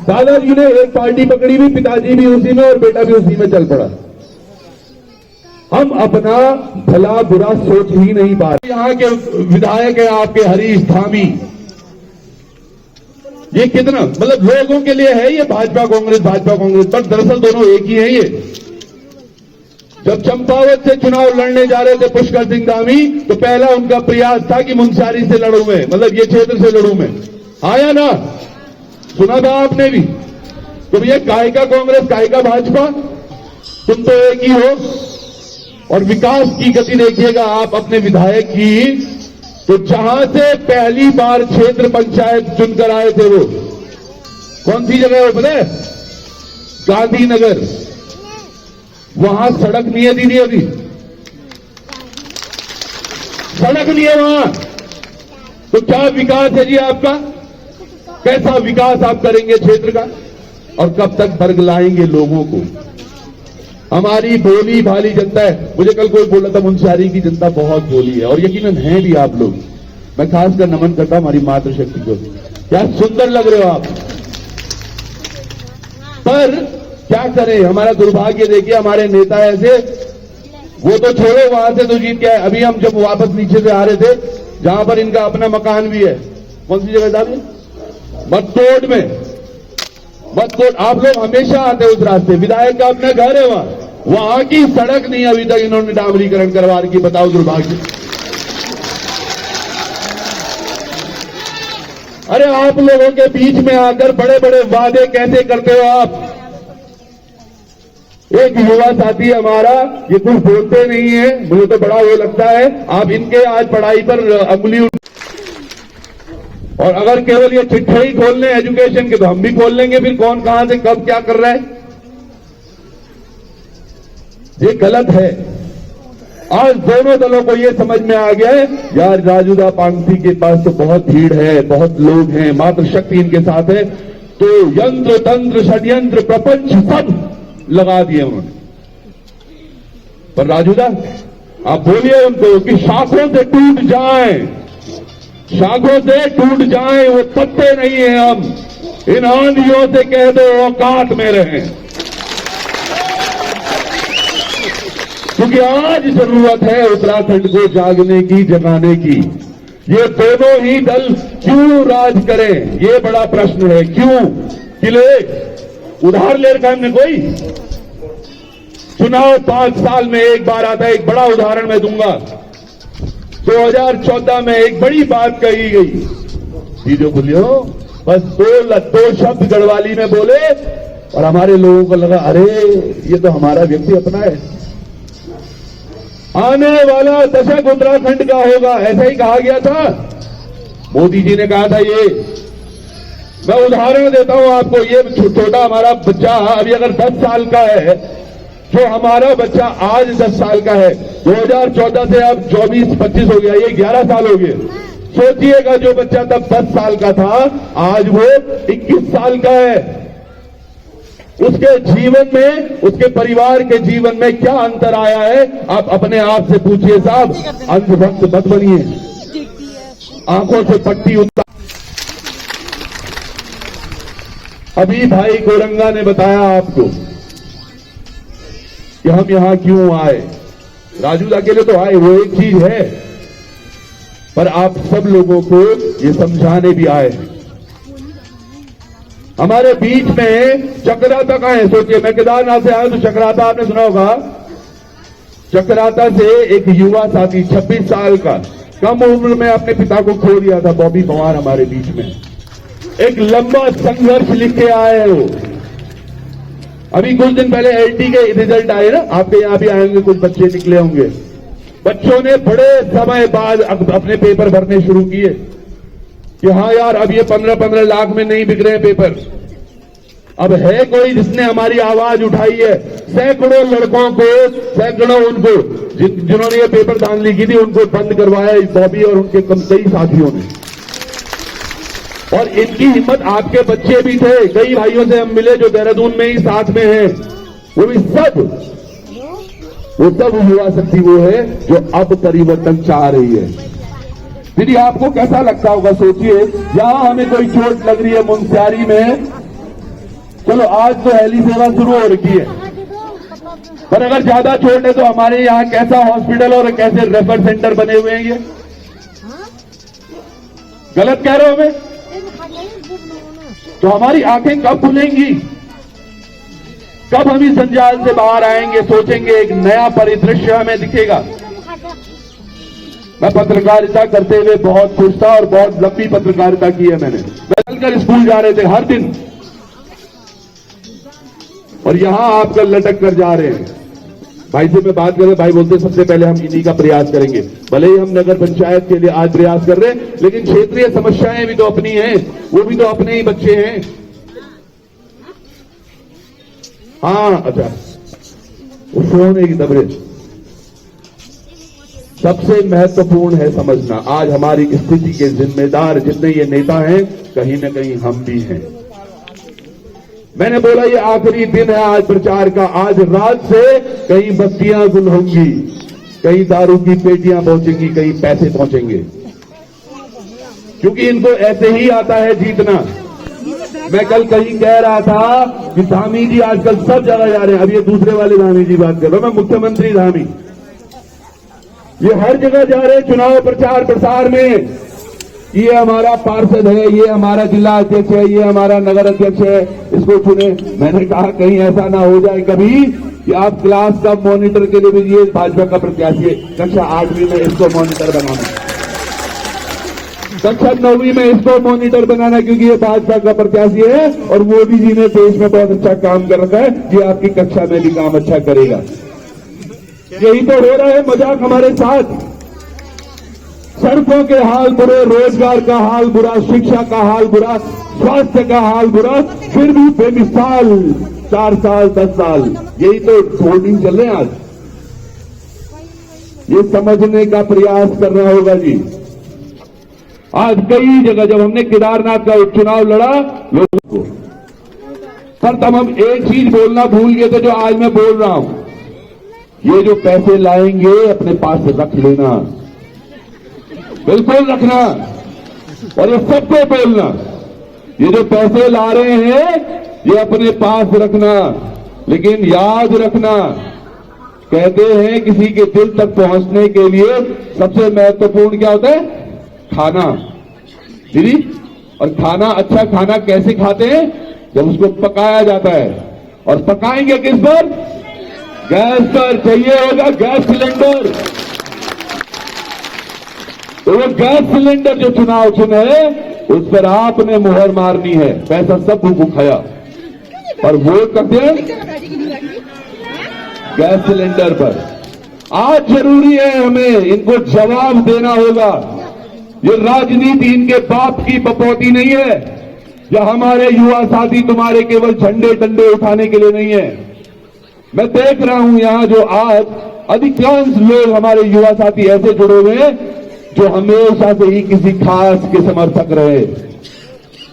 दादाजी ने एक पार्टी पकड़ी भी, पिताजी भी उसी में और बेटा भी उसी में चल पड़ा। हम अपना भला बुरा सोच ही नहीं पा रहे। यहाँ के विधायक है आपके हरीश धामी, ये कितना मतलब लोगों के लिए है ये भाजपा कांग्रेस, पर दरअसल दोनों एक ही हैं। ये जब चंपावत से चुनाव लड़ने जा रहे थे पुष्कर सिंह धामी, तो पहला उनका प्रयास था कि मुंशियारी से लड़ूं मैं, मतलब ये क्षेत्र से लड़ूं मैं, आया ना, सुना था आपने भी। तो भैया काय का कांग्रेस, काय का भाजपा, तुम तो एक ही हो। और विकास की गति देखिएगा आप अपने विधायक की, तो जहां से पहली बार क्षेत्र पंचायत चुनकर आए थे वो कौन सी जगह है पता है? गांधीनगर। वहां सड़क नहीं है दीदी, अभी सड़क नहीं है वहां। तो क्या विकास है जी आपका? कैसा विकास आप करेंगे क्षेत्र का? और कब तक बरगलाएंगे लोगों को? हमारी भोली भाली जनता है। मुझे कल कोई बोला था मुंशियारी की जनता बहुत भोली है, और यकीनन है भी आप लोग। मैं खासकर नमन करता हूं हमारी मातृशक्ति को, क्या सुंदर लग रहे हो आप। पर क्या करें, हमारा दुर्भाग्य देखिए, हमारे नेता ऐसे, वो तो छोड़ो वहां से तो जीत के आए। अभी हम जब वापस नीचे से आ रहे थे, जहां पर इनका अपना मकान भी है, कौन सी जगह था? मत्तोड में। मत्तोड आप लोग हमेशा आते उस रास्ते, विधायक का अपना घर है वहां की सड़क नहीं अभी तक इन्होंने डामरीकरण करवा रखी। बताओ दुर्भाग्य। अरे आप लोगों के बीच में आकर बड़े बड़े वादे कैसे करते हो आप? एक युवा साथी हमारा, ये कुछ बोलते नहीं है, मुझे तो बड़ा वो लगता है। आप इनके आज पढ़ाई पर अंगुली और अगर केवल ये चिट्ठे ही खोलने एजुकेशन के, तो हम भी खोल लेंगे। फिर कौन कहां से कब क्या कर रहा है, ये गलत है। आज दोनों दलों को ये समझ में आ गया है, यार राजूदा पांगसी के पास तो बहुत भीड़ है, बहुत लोग हैं, मातृशक्ति इनके साथ है, तो यंत्र तंत्र षड्यंत्र प्रपंच सब लगा दिए उन्होंने। पर राजूदा आप बोलिए उनको कि शाखों से टूट जाएं, शाखों से टूट जाएं, वो पत्ते नहीं है हम। इन आंधियों से कह दो औकात में रहें, क्योंकि आज जरूरत है उत्तराखंड को जागने की, जगाने की। ये दोनों ही दल क्यों राज करें, ये बड़ा प्रश्न है। क्यों? किले उधार ले रखा हमने कोई? चुनाव 5 साल में एक बार आता है। एक बड़ा उदाहरण मैं दूंगा। 2014 में एक बड़ी बात कही गई, दीदी बोलियो, बस दो शब्द गढ़वाली में बोले और हमारे लोगों को लगा अरे ये तो हमारा व्यक्ति अपना है, आने वाला दशक उत्तराखंड का होगा, ऐसा ही कहा गया था। मोदी जी ने कहा था ये। मैं उदाहरण देता हूं आपको। ये छोटा हमारा बच्चा अभी अगर 10 साल का है, जो हमारा बच्चा आज 10 साल का है, 2014 से अब 24-25 हो गया, ये 11 साल हो गए। सोचिएगा जो बच्चा तब 10 साल का था आज वो 21 साल का है। उसके जीवन में, उसके परिवार के जीवन में क्या अंतर आया है, आप अपने आप से पूछिए साहब। अंधभक्त मत बनिए, आंखों से पट्टी उतार। अभी भाई कोरंगा ने बताया आपको कि हम यहां क्यों आए। राजू अकेले तो आए, वो एक चीज है, पर आप सब लोगों को ये समझाने भी आए हैं। हमारे बीच में चक्राता कहां है? सोचिए, मैं केदारनाथ से आया तो चक्राता आपने सुना होगा। चक्राता से एक युवा साथी 26 साल का, कम उम्र में अपने पिता को खो दिया था, बॉबी पवार हमारे बीच में। एक लंबा संघर्ष लिख के आए हैं वो। अभी कुछ दिन पहले एलटी के रिजल्ट आए ना, आपके यहां भी आएंगे, कुछ बच्चे निकले होंगे। बच्चों ने बड़े समय बाद अपने पेपर भरने शुरू किए कि हाँ यार अब ये 15-15 लाख में नहीं बिक रहे हैं पेपर। अब है कोई जिसने हमारी आवाज उठाई है। सैकड़ों लड़कों को, सैकड़ों उनको जिन्होंने ये पेपर धांधली की थी, उनको बंद करवाया इस बॉबी और उनके कई साथियों ने। और इनकी हिम्मत, आपके बच्चे भी थे, कई भाइयों से हम मिले जो देहरादून में ही साथ में हैं, वो सब युवा शक्ति वो है जो अब परिवर्तन चाह रही है। दीदी आपको कैसा लगता होगा? सोचिए, यहां हमें कोई चोट लग रही है मुंशियारी में, चलो आज तो हेली सेवा शुरू हो रखी है, पर अगर ज्यादा चोट है तो हमारे यहाँ कैसा हॉस्पिटल और कैसे रेफर सेंटर बने हुए हैं? ये गलत कह रहे हो मैं? तो हमारी आंखें कब खुलेंगी? कब हम इस जंजाल से बाहर आएंगे? सोचेंगे, एक नया परिदृश्य हमें दिखेगा। मैं पत्रकारिता करते हुए बहुत खुश था और बहुत लंबी पत्रकारिता की है मैंने। चलकर स्कूल जा रहे थे हर दिन, और यहां आप कल लटक कर जा रहे हैं। भाई से मैं बात कर रहे, भाई बोलते सबसे पहले हम इन्हीं का प्रयास करेंगे। भले ही हम नगर पंचायत के लिए आज प्रयास कर रहे हैं, लेकिन क्षेत्रीय समस्याएं भी तो अपनी हैं, वो भी तो अपने ही बच्चे हैं। हाँ अच्छा, वो फोन है कि दबरे। सबसे महत्वपूर्ण है समझना, आज हमारी स्थिति के जिम्मेदार जितने ये नेता हैं, कहीं न कहीं हम भी हैं। मैंने बोला ये आखिरी दिन है आज प्रचार का। आज रात से कहीं बत्तियां गुल होंगी, कहीं दारू की पेटियां पहुंचेंगी, कहीं पैसे पहुंचेंगे, क्योंकि इनको ऐसे ही आता है जीतना। मैं कल कहीं कह रहा था कि धामी जी आजकल सब जगह जा रहे हैं। अब ये दूसरे वाले धामी जी बात कर रहा हूं, मैं मुख्यमंत्री धामी, ये हर जगह जा रहे हैं चुनाव प्रचार प्रसार में। ये हमारा पार्षद है, ये हमारा जिला अध्यक्ष है, ये हमारा नगर अध्यक्ष है, इसको चुने। मैंने कहा कहीं ऐसा ना हो जाए कभी कि आप क्लास का मॉनिटर के लिए भी, ये भाजपा का प्रत्याशी है, कक्षा 8वीं में इसको मॉनिटर बनाना, कक्षा 9वीं में इसको मॉनिटर बनाना, क्योंकि ये भाजपा का प्रत्याशी है और मोदी जी ने देश में बहुत अच्छा काम कर रखा है, ये आपकी कक्षा में भी काम अच्छा करेगा। यही तो हो रहा है मजाक हमारे साथ। सड़कों के हाल बुरे, रोजगार का हाल बुरा, शिक्षा का हाल बुरा, स्वास्थ्य का हाल बुरा, फिर भी बेमिसाल 4 साल 10 साल, यही तो होर्डिंग चल रहे हैं आज। ये समझने का प्रयास करना होगा जी। आज कई जगह जब हमने केदारनाथ का उपचुनाव लड़ा लोगों को, पर तब हम एक चीज बोलना भूल गए थे जो आज मैं बोल रहा हूं, ये जो पैसे लाएंगे अपने पास रख लेना, बिल्कुल रखना, और ये सबको बोलना, ये जो पैसे ला रहे हैं ये अपने पास रखना। लेकिन याद रखना, कहते हैं किसी के दिल तक पहुंचने के लिए सबसे महत्वपूर्ण क्या होता है? खाना। दीदी, और खाना, अच्छा खाना कैसे खाते हैं? जब उसको पकाया जाता है, और पकाएंगे किस पर? गैस पर चाहिए होगा गैस सिलेंडर, तो वो गैस सिलेंडर जो चुनाव चुने उस पर आपने मुहर मारनी है, पैसा सब को खाया और वोट करते हैं गैस सिलेंडर पर। आज जरूरी है हमें इनको जवाब देना होगा। ये राजनीति इनके बाप की बपौती नहीं है, या हमारे युवा साथी तुम्हारे केवल झंडे डंडे उठाने के लिए नहीं है। मैं देख रहा हूं यहां जो आज अधिकांश लोग हमारे युवा साथी ऐसे जुड़े हुए हैं जो हमेशा से ही किसी खास के समर्थक रहे,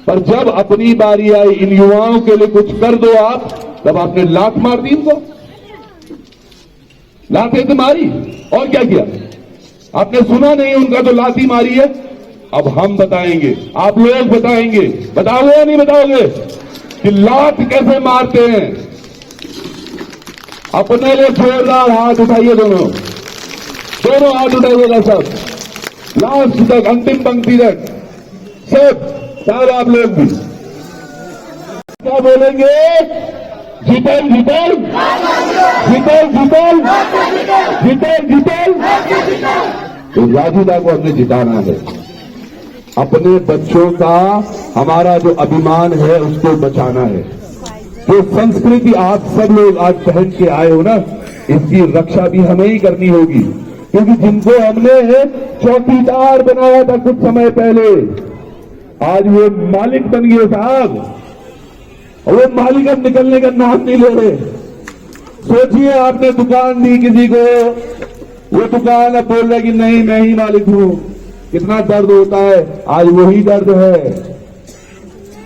पर जब अपनी बारी आई इन युवाओं के लिए कुछ कर दो आप, तब आपने लात मार दी इनको, लातें तो मारी और क्या किया आपने सुना नहीं उनका, तो लाती मारी है। अब हम बताएंगे, आप लोग बताएंगे, बताओगे या नहीं बताओगे कि लात कैसे मारते हैं? अपने लिए जोरदार हाथ उठाइए, दोनों हाथ उठाइएगा सब, लास्ट तक, अंतिम पंक्ति तक सब आप लोग भी क्या बोलेंगे? जीतल जीतल जीतल जीतल जीतल जीतल। तो राजूदा को हमने जिताना है, अपने बच्चों का हमारा जो अभिमान है उसको बचाना है। जो संस्कृति आप सब लोग आज पहन के आए हो ना, इसकी रक्षा भी हमें ही करनी होगी, क्योंकि जिनको हमने चौकीदार बनाया था कुछ समय पहले, आज वो मालिक बन गए साहब, और वो मालिक अब निकलने का नाम नहीं ले रहे। सोचिए आपने दुकान दी किसी को, वो दुकान अब बोल रहा है कि नहीं मैं ही मालिक हूं, कितना दर्द होता है। आज वही दर्द है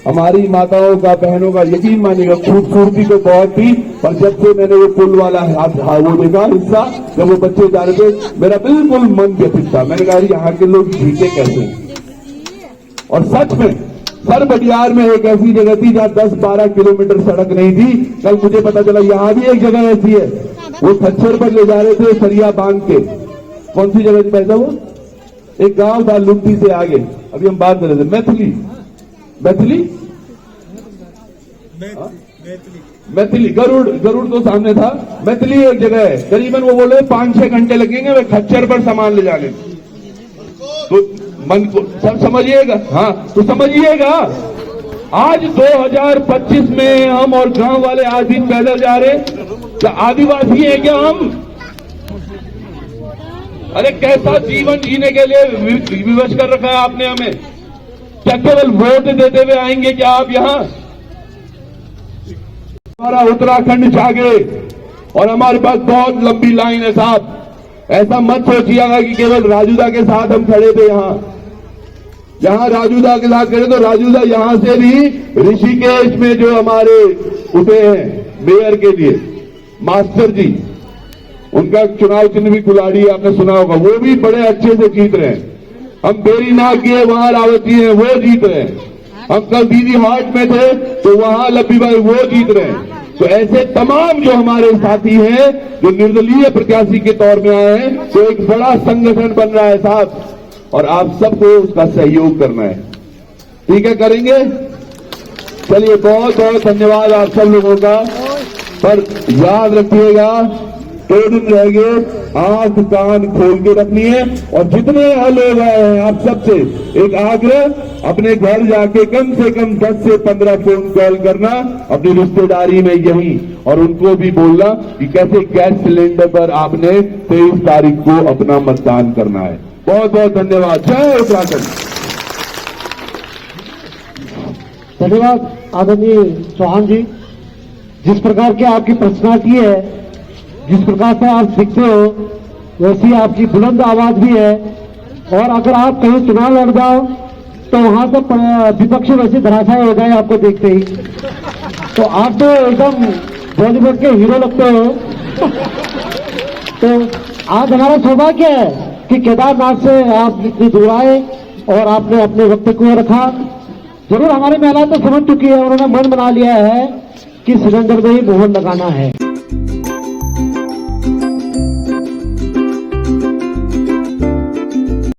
हमारी माताओं का, बहनों का। यकीन मानिएगा खूबसूरती तो बहुत थी, पर जब से मैंने वो पुल वाला वो देखा हिस्सा, जब वो बच्चे जा रहे थे, मेरा बिल्कुल मन व्यथित था। मैंने कहा यहाँ के लोग जीते कैसे? और सच में सर बडियार में एक ऐसी जगह थी जहां 10-12 किलोमीटर सड़क नहीं थी, कल मुझे पता चला यहां भी एक जगह ऐसी है। वो खच्चर पर ले जा रहे थे सरिया बांध के। कौन सी जगह थी पैसा? वो एक गांव था लुम्पी से आगे, अभी हम बात कर रहे थे मैथिली मैथिली गरुड़ तो सामने था, मैथिली एक जगह है, करीबन वो बोले 5-6 घंटे लगेंगे वे खच्चर पर सामान ले जाने। तो मन को सब समझिएगा, हाँ तो समझिएगा आज 2025 में हम और गांव वाले आज भी पैदल जा रहे, क्या आदिवासी है क्या हम? अरे कैसा जीवन जीने के लिए विवश कर रखा है आपने हमें? क्या केवल वोट देते हुए आएंगे क्या आप यहां? हमारा उत्तराखंड जागे और हमारे पास बहुत लंबी लाइन है साहब। ऐसा मत सोचिएगा कि केवल राजूदा के साथ हम खड़े थे जहां राजूदा के साथ खड़े, तो राजूदा यहां से भी ऋषिकेश में जो हमारे उठे हैं मेयर के लिए मास्टर जी, उनका चुनाव चिन्ह भी कुल्हाड़ी, आपने सुना होगा, वो भी बड़े अच्छे से जीत रहे हैं। हम बेरीनाग के वहां रावती हैं, वो जीत रहे हैं। हम कल दीदी हाट में थे तो वहां लब्बी भाई वो जीत रहे हैं। तो ऐसे तमाम जो हमारे साथी हैं जो निर्दलीय प्रत्याशी के तौर में आए हैं, तो एक बड़ा संगठन बन रहा है साहब, और आप सबको उसका सहयोग करना है। ठीक है, करेंगे? चलिए बहुत बहुत धन्यवाद आप सब लोगों का। पर याद रखिएगा 2 दिन रह गए, आंख कान खोल के रखनी है। और जितने यहाँ लोग आए हैं आप सबसे एक आग्रह, अपने घर जाके कम से कम 10 से 15 फोन कॉल करना अपनी रिश्तेदारी में यहीं, और उनको भी बोलना कि कैसे गैस सिलेंडर पर आपने 23 तारीख को अपना मतदान करना है। बहुत बहुत धन्यवाद। जय उत्तराखंड। धन्यवाद आदरणीय चौहान जी। जिस प्रकार की आपकी पर्सनालिटी है, जिस प्रकार से आप दिखते हो, वैसी आपकी बुलंद आवाज भी है। और अगर आप कहीं चुनाव लड़ जाओ तो वहां से विपक्ष वैसे धराशायी हो जाए आपको देखते ही। तो आप तो एकदम बॉलीवुड के हीरो लगते हो। तो आज हमारा सौभाग्य है कि केदारनाथ से आप इतनी दूर आए और आपने अपने वक्त को रखा। जरूर हमारी महिला तो समझ चुकी है, उन्होंने मन बना लिया है कि सिलेंडर में ही मोहर लगाना है।